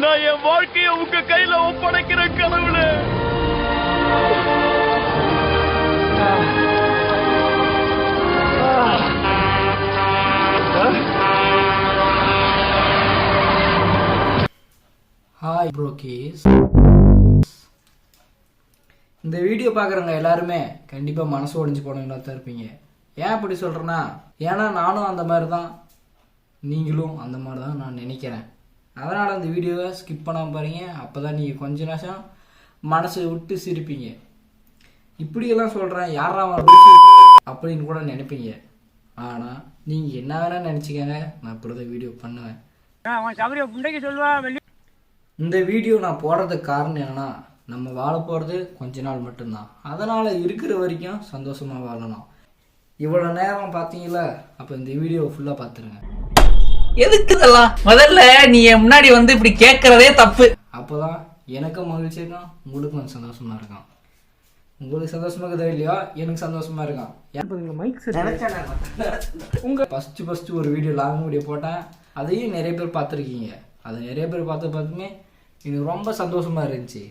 நான் என் வாழ்க்கையை உங்க கையில ஒப்படைக்கிறேன் கடவுளே. ஹாய் ப்ரோக்கீஸ். இந்த வீடியோ பார்க்குறவங்க எல்லாருமே கண்டிப்பாக மனசு உடைஞ்சு போனவங்களா தான் இருப்பீங்க. ஏன் அப்படி சொல்கிறேன்னா, ஏன்னா நானும் அந்த மாதிரி தான், நீங்களும் அந்த மாதிரி தான் நான் நினைக்கிறேன். அதனால் அந்த வீடியோவை ஸ்கிப் பண்ணாமல் பாருங்க. அப்போ தான் நீங்கள் கொஞ்ச நேரம் மனசை விட்டு சிரிப்பீங்க. இப்படியெல்லாம் சொல்கிறேன் யாரா அப்படின்னு கூட நினைப்பீங்க. ஆனால் நீங்கள் என்ன வேணால் நினச்சிக்கங்க, நான் இப்படி தான் வீடியோ பண்ணுவேன். இந்த வீடியோ நான் போடுறதுக்கு காரணம் என்னன்னா, நம்ம வாழ போகிறது கொஞ்ச நாள் மட்டும்தான். அதனால் இருக்கிற வரைக்கும் சந்தோஷமாக வாழணும். இவ்வளோ நேரம் பார்த்தீங்களா, அப்போ இந்த வீடியோ ஃபுல்லாக பார்த்துருங்க. எதுக்கு இதெல்லாம்? முதல்ல நீ முன்னாடி வந்து இப்படி கேட்கறதே தப்பு. அப்போதான் எனக்கும் மகிழ்ச்சி இருக்கும், உங்களுக்கும் கொஞ்சம் சந்தோஷமாக இருக்கும். உங்களுக்கு சந்தோஷமாக இருக்குதோ இல்லையோ, எனக்கு சந்தோஷமாக இருக்கும். உங்கள் ஃபஸ்ட்டு ஒரு வீடியோ லாங் வீடியோ போட்டேன், அதையும் நிறைய பேர் பார்த்துருக்கீங்க. அதை நிறைய பேர் பார்த்துமே எனக்கு ரொம்ப சந்தோஷமா இருந்துச்சு.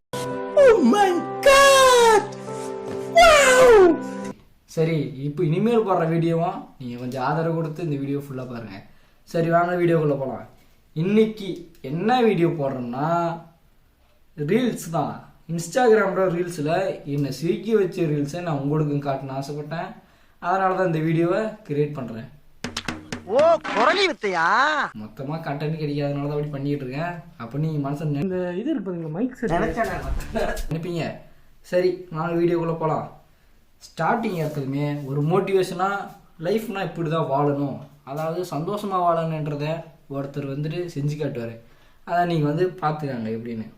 சரி, இப்போ இனிமேல் போடுற வீடியோவும் நீங்கள் கொஞ்சம் ஆதரவு கொடுத்து இந்த வீடியோ ஃபுல்லாக பாருங்க. சரி, வாங்க வீடியோக்குள்ளே போகலாம். இன்னைக்கு என்ன வீடியோ போடுறோம்னா, ரீல்ஸ் தான். இன்ஸ்டாகிராமில் ரீல்ஸில் என்னை சிரிக்கி வச்ச ரீல்ஸை நான் உங்களுக்கும் காட்டணும்னு ஆசைப்பட்டேன். அதனால தான் இந்த வீடியோவை கிரியேட் பண்ணுறேன். ஓ, குரலி வித்தையா? மொத்தமாக கண்டென்ட் கிடைக்காதனால தான் அப்படி பண்ணிட்டு இருக்கேன். அப்போ நீ மனசு இந்த இது இருப்பதுங்க மைக் செட் நினைப்பீங்க. சரி, நான் வீடியோக்குள்ளே போகலாம். ஸ்டார்டிங் எடுத்ததுமே ஒரு மோட்டிவேஷனாக லைஃப்னா இப்படி தான் வாழணும், அதாவது சந்தோஷமாக வாழணுன்றத ஒருத்தர் வந்துட்டு செஞ்சு காட்டுவார். அதை நீங்கள் வந்து பார்த்துக்காங்க எப்படின்னு.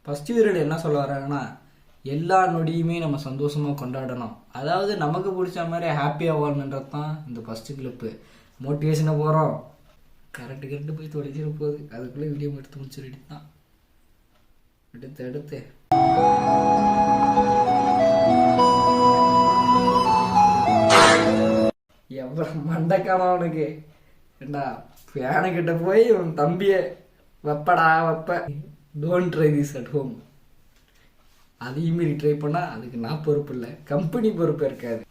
ஃபஸ்ட்டு வீரர் என்ன சொல்ல வர்றாங்கன்னா, எல்லா நொடியுமே நம்ம சந்தோஷமாக கொண்டாடணும், அதாவது நமக்கு பிடிச்ச மாதிரி ஹாப்பியாக வாழணுன்றது தான் இந்த ஃபஸ்ட்டு கிளிப்பு. மோட்டிவேஷனாக போகிறோம், கரெக்டு போய் தொலைச்சிட போகுது. அதுக்குள்ளே வீடியோ எடுத்து முடிச்சிட்டு தான் எடுத்து எவ்வளோ மண்டக்கான அவனுக்கு ஏண்டா, ஃபேனுக்கிட்ட போய் உன் தம்பியை வைப்படா வைப்ப. Don't try this at home. அதையும் மீறி ட்ரை பண்ணால் அதுக்கு நான் பொறுப்பு இல்லை, கம்பெனி பொறுப்பு இருக்காது.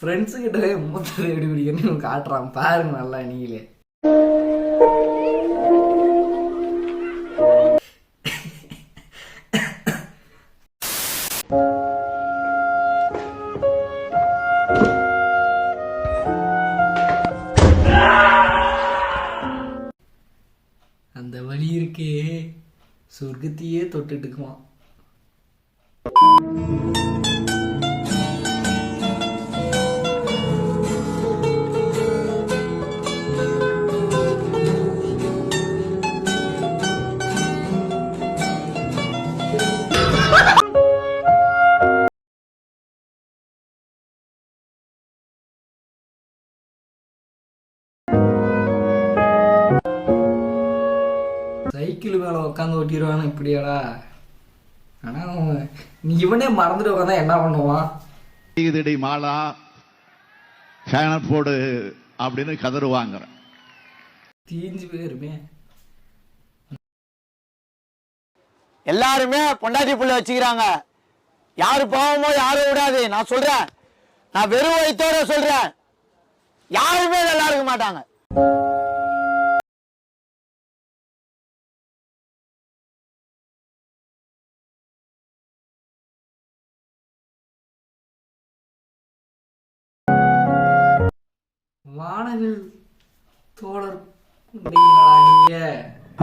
ஃப்ரெண்ட்ஸுக்கிட்ட மூத்ததை எப்படி பிடிக்கணும்னு காட்டுறான் பாருங்க நல்லா நீங்களே. அந்த வழி இருக்கே, சொர்க்கத்தையே தொட்டுட்டுக்குமா. சைக்கிள் மேலே உட்காந்து ஓட்டிடுவானு இப்படியாடா. ஆனால் நீ இவனே மறந்துட்டு உட்காந்தா என்ன பண்ணுவான்? இதுடி மாலா ஃபேனர் போடு அப்படின்னு கதறுவாங்க. தீஞ்சு போயிருமே. எல்லாருமே பொண்டாட்டி புள்ள வச்சுக்கிறாங்க. யாரு பாவமோ யாரும் விடாது. நான் சொல்றேன், நான் வெறும் வயிற்றோட சொல்றேன், யாருமே நல்லா இருக்க மாட்டாங்க. வானவில் தோழர்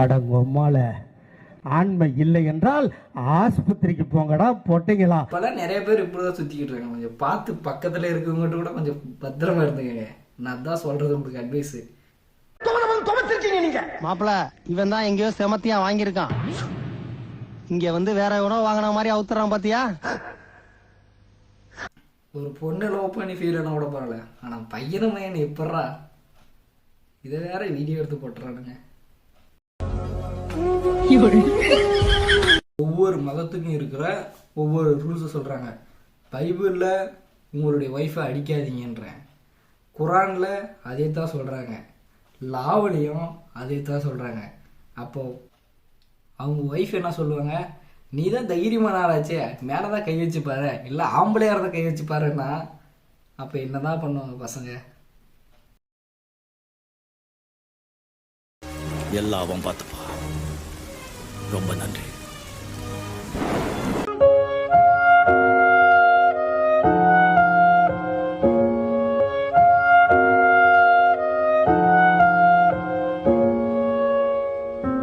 அடங்கொம்மால ஆண்மை இல்லை என்றால் ஆஸ்பத்திரிக்கு போங்கடா பொட்டைங்களா. இப்பெல்லாம் நிறைய பேர் இப்படிதான் சுத்திக்கிட்டு இருக்காங்க. கொஞ்சம் பார்த்து பக்கத்துல இருக்கவங்ககிட்ட கூட கொஞ்சம் பத்திரமா இருந்துங்க. நான் தான் சொல்றது உங்களுக்கு அட்வைஸ். மாப்பிள இவன் தான் எங்கேயோ செமத்தியா வாங்கியிருக்கான். இங்க வந்து வேற எவனோ வாங்கின மாதிரி அவுத்துறான் பாத்தியா. ஒரு பொண்ணு லவ் பண்ணி ஃபீல் பண்ண கூட பரவாயில்ல, ஆனா பையனும் மையன் எப்பட்றா இதை வேற வீடியோ எடுத்து போட்டுறானுங்க. ஒவ்வொரு மதத்துக்கும் இருக்கிற ஒவ்வொரு ரூல்ஸை சொல்றாங்க. பைபிளில் உங்களுடைய ஒய்ஃபை அடிக்காதீங்கன்றேன், குரானில் அதே தான் சொல்கிறாங்க, லாவிலையும் அதே தான் சொல்கிறாங்க. அப்போது அவங்க ஒய்ஃப் என்ன சொல்லுவாங்க, நீ தான் தைரியமான ஆளாச்சே, மேலே தான் கை வச்சு பாரு, இல்லை ஆம்பளையாக இருந்தால் கை வச்சு பாருன்னா அப்போ என்ன தான் பண்ணுவாங்க பசங்க? எல்லாம் பார்த்துப்பா. ரொம்ப நன்றி.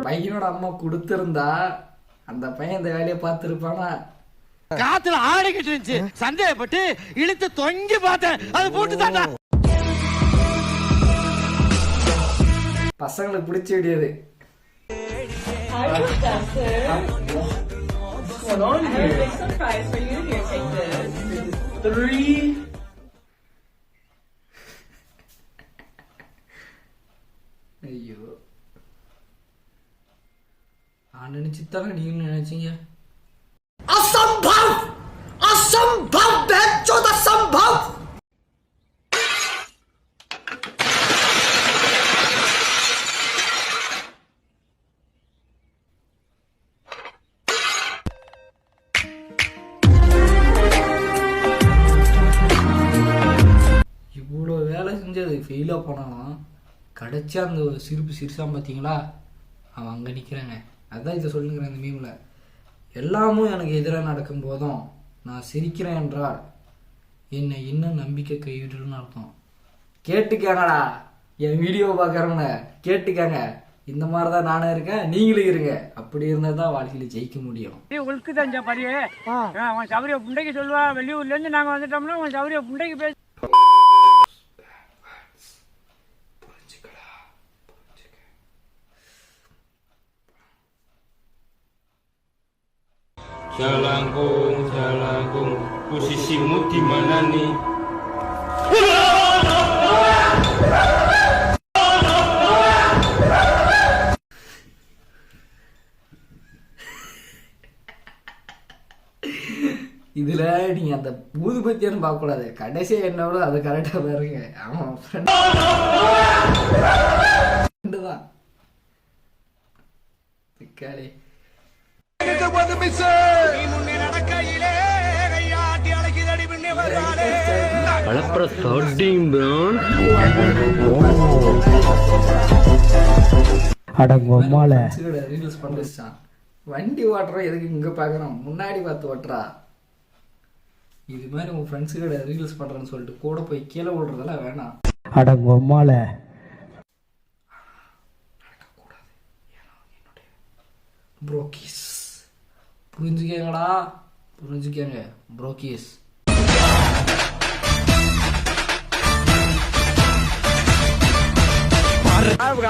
பையனோட அம்மா கொடுத்திருந்தா அந்த பையன் இந்த வேலையை பார்த்துருப்பானா? காத்துல ஆடிக்கிட்டு இருந்துச்சு, சந்தேகப்பட்டு இழுத்து தொங்கி பார்த்தேன், அது போட்டு தாண்டா. பசங்களுக்கு பிடிச்ச விடியது. ஐயோ, நான் நினைச்சுத்தானே நீங்க நினைச்சீங்க. அசம்பவ் அசம்பவ் பெச்சோத சம்பவ். இவ்வளோ வேலை செஞ்சது ஃபெயிலாக போனாலும் கடைச்சா அந்த சிரிப்பு சிரிச்சான் பார்த்தீங்களா, அவன் அங்கே நிற்கிறாங்க. அதான் இதை சொல்லுங்கிறேன் இந்த மீமில். எல்லாமும் எனக்கு எதிராக நடக்கும் போதும் நான் சிரிக்கிறேன் என்றால் என்னை இன்னும் நம்பிக்கை கைவிடுன்னு அர்த்தம். கேட்டுக்காங்கடா, என் வீடியோ பார்க்குறவங்க கேட்டுக்காங்க. இந்த மாதிரி தான் நானும் இருக்கேன், நீங்களும் இருங்க. அப்படி இருந்தால் தான் வாழ்க்கையில் ஜெயிக்க முடியும். உனக்கு தான் பரியே அவன் சௌரிய புண்டைக்கு சொல்லுவா, வெளியூர்லேருந்து நாங்கள் வந்துட்டோம்னா அவன் சௌரிய புண்டைக்கு பேச. Jalangkung, posisimu di mana nih? இதுல நீங்க அந்த ஊதுபத்தியான்னு பார்க்க கூடாது, கடைசியா என்னோட அது கரெக்டா பாருங்க. ஆமா ஃப்ரெண்ட் தான் திக்காளி. ரீல்ஸ் பண்ணிச்சான். வண்டி ஓட்டுறோம் எதுக்கு இங்க பாக்குறோம், முன்னாடி பார்த்து ஓட்டுறா. இது மாதிரி உங்க ஃப்ரெண்ட்ஸு கூட ரீல்ஸ் பண்றேன்னு சொல்லிட்டு கூட போய் கீழே விடுறதெல்லாம் வேணாம். அடங்கொம்மால ப்ரோக்கீஸ் புரிஞ்சுக்கங்கடா, புரிஞ்சுக்கங்க ப்ரோக்கீஸ்.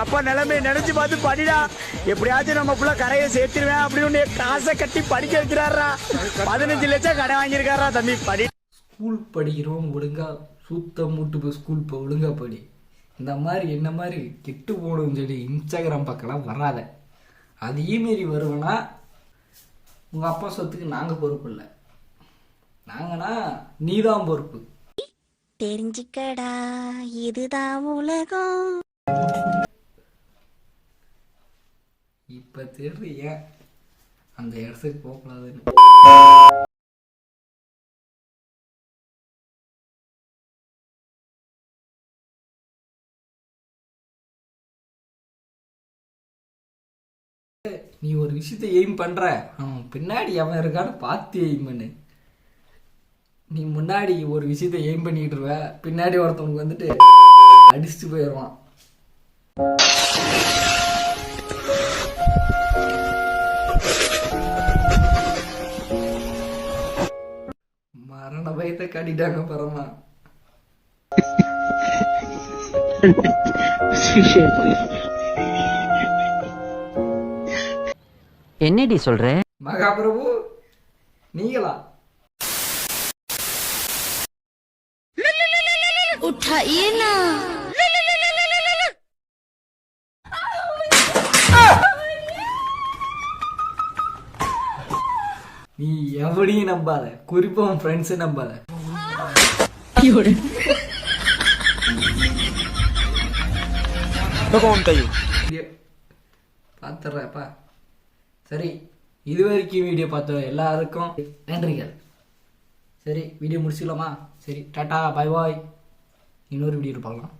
அப்பா நிலைமை நினைச்சு பார்த்து படிடா, எப்படியாச்சும் நம்ம புள்ள கரையை சேர்த்துருவேன் அப்படின்னு காசை கட்டி படிக்க வைக்கிறாரா. 15 லட்சம் கடை வாங்கியிருக்காரா தம்பி. படி ஸ்கூல் படிக்கிறோம் ஒழுங்கா, சுத்த மூட்டு போய் ஸ்கூல் போய் ஒழுங்கா படி. இந்த மாதிரி என்ன மாதிரி கெட்டு போகணும்னு சொல்லி இன்ஸ்டாகிராம் பக்கம்லாம் வராத. அதையே மாரி வருவேன்னா உங்கள் அப்பா சொத்துக்கு நாங்கள் பொறுப்பு இல்லை, நாங்கன்னா நீதான் பொறுப்பு. தெரிஞ்சுக்கடா, இதுதான் உலகம். இப்போ தெரியுது ஏன் அந்த இடத்துக்கு போகக்கூடாதுன்னு. நீ ஒரு விஷயத்தை எய்ம் பண்ற, அவன் பின்னாடி அவன் இருக்கான்னு பார்த்து எய்ம் பண்ணு. நீ முன்னாடி ஒரு விஷயத்தை எய்ம் பண்ணிட்டு இருவ, பின்னாடி ஒருத்தவங்க வந்துட்டு அடிச்சுட்டு போயிடுவான். மரண பயத்தை காட்டிட்டாங்க பரமா. என்னடி சொல்ற? மகாபிரபு நீங்களா? उठाइए ना நீ எவனையும் நம்பாத, குறிப்பா உன் ஃப்ரெண்ட்ஸை நம்பாத. பார்த்துடுறப்பா. சரி, இது வரைக்கும் வீடியோ பார்த்த எல்லாருக்கும் நன்றிகள். சரி, வீடியோ முடிச்சுக்கலாமா? சரி, டாட்டா, பாய் பாய். இன்னொரு வீடியோ பார்க்கலாம்.